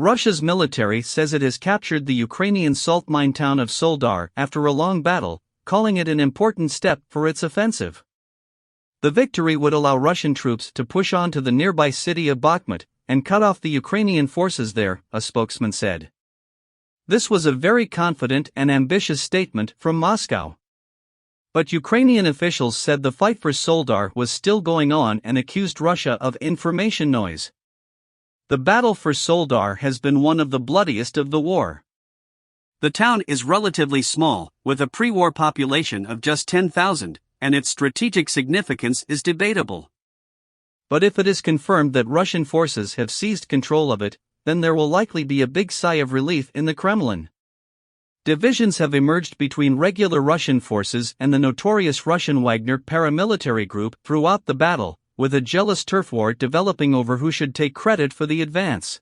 Russia's military says it has captured the Ukrainian salt mine town of Soledar after a long battle, calling it an important step for its offensive. The victory would allow Russian troops to push on to the nearby city of Bakhmut and cut off the Ukrainian forces there, a spokesman said. This was a very confident and ambitious statement from Moscow. But Ukrainian officials said the fight for Soledar was still going on and accused Russia of information noise. The battle for Soledar has been one of the bloodiest of the war. The town is relatively small, with a pre-war population of just 10,000, and its strategic significance is debatable. But if it is confirmed that Russian forces have seized control of it, then there will likely be a big sigh of relief in the Kremlin. Divisions have emerged between regular Russian forces and the notorious Russian Wagner paramilitary group throughout the battle, with a jealous turf war developing over who should take credit for the advance.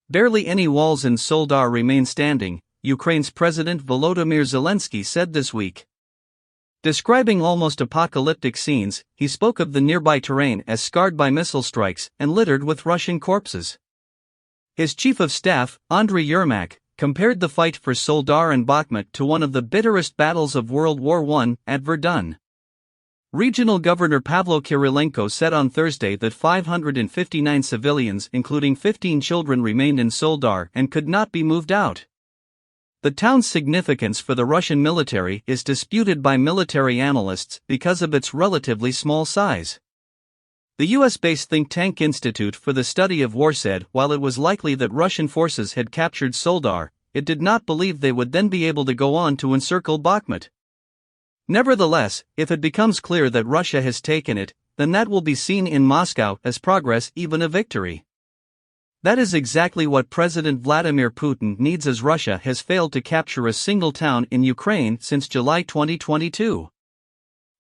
Barely any walls in Soledar remain standing, Ukraine's President Volodymyr Zelensky said this week. Describing almost apocalyptic scenes, he spoke of the nearby terrain as scarred by missile strikes and littered with Russian corpses. His chief of staff, Andriy Yermak, compared the fight for Soledar and Bakhmut to one of the bitterest battles of World War I at Verdun. Regional Governor Pavlo Kyrylenko said on Thursday that 559 civilians, including 15 children, remained in Soledar and could not be moved out. The town's significance for the Russian military is disputed by military analysts because of its relatively small size. The US-based think tank Institute for the Study of War said while it was likely that Russian forces had captured Soledar, it did not believe they would then be able to go on to encircle Bakhmut. Nevertheless, if it becomes clear that Russia has taken it, then that will be seen in Moscow as progress, even a victory. That is exactly what President Vladimir Putin needs, as Russia has failed to capture a single town in Ukraine since July 2022.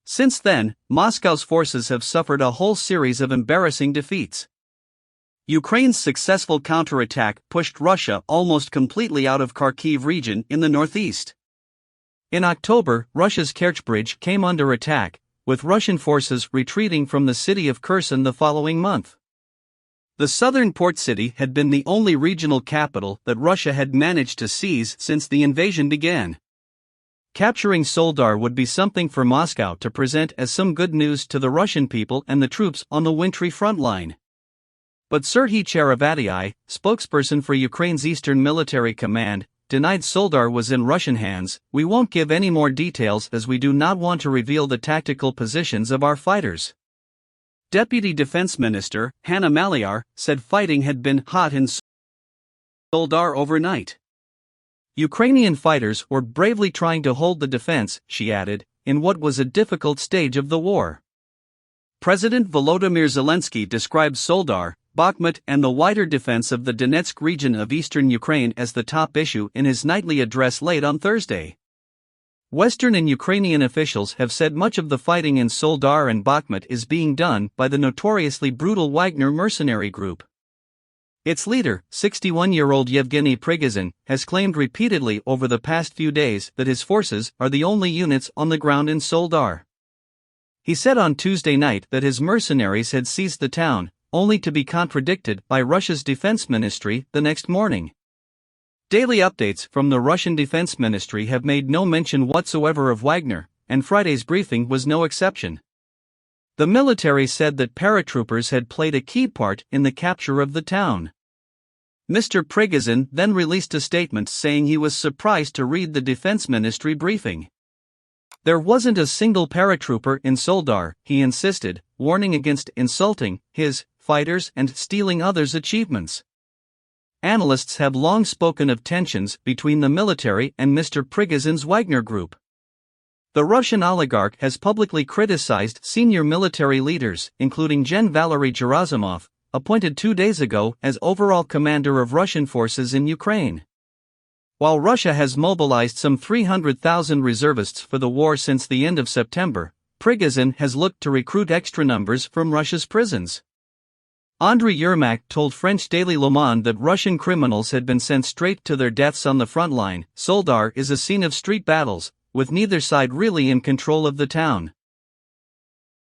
Since then, Moscow's forces have suffered a whole series of embarrassing defeats. Ukraine's successful counterattack pushed Russia almost completely out of Kharkiv region in the northeast. In October, Russia's Kerch Bridge came under attack, with Russian forces retreating from the city of Kherson the following month. The southern port city had been the only regional capital that Russia had managed to seize since the invasion began. Capturing Soledar would be something for Moscow to present as some good news to the Russian people and the troops on the wintry front line. But Serhiy Cherevatiy, spokesperson for Ukraine's Eastern Military Command, denied Soledar was in Russian hands. "We won't give any more details as we do not want to reveal the tactical positions of our fighters." Deputy Defense Minister Hanna Maliar said fighting had been hot in Soledar overnight. Ukrainian fighters were bravely trying to hold the defense, she added, in what was a difficult stage of the war. President Volodymyr Zelensky described Soledar, Bakhmut and the wider defense of the Donetsk region of eastern Ukraine as the top issue in his nightly address late on Thursday. Western and Ukrainian officials have said much of the fighting in Soledar and Bakhmut is being done by the notoriously brutal Wagner mercenary group. Its leader, 61-year-old Yevgeny Prigozhin, has claimed repeatedly over the past few days that his forces are the only units on the ground in Soledar. He said on Tuesday night that his mercenaries had seized the town, only to be contradicted by Russia's defense ministry the next morning. Daily updates from the Russian Defense Ministry have made no mention whatsoever of Wagner, and Friday's briefing was no exception. The military said that paratroopers had played a key part in the capture of the town. Mr. Prigozhin then released a statement saying he was surprised to read the Defense Ministry briefing. There wasn't a single paratrooper in Soledar, he insisted, warning against insulting his fighters and stealing others' achievements. Analysts have long spoken of tensions between the military and Mr. Prigozhin's Wagner group. The Russian oligarch has publicly criticized senior military leaders, including Gen. Valery Gerasimov, appointed 2 days ago as overall commander of Russian forces in Ukraine. While Russia has mobilized some 300,000 reservists for the war since the end of September, Prigozhin has looked to recruit extra numbers from Russia's prisons. Andriy Yermak told French Daily Le Monde that Russian criminals had been sent straight to their deaths on the front line. Soledar is a scene of street battles, with neither side really in control of the town.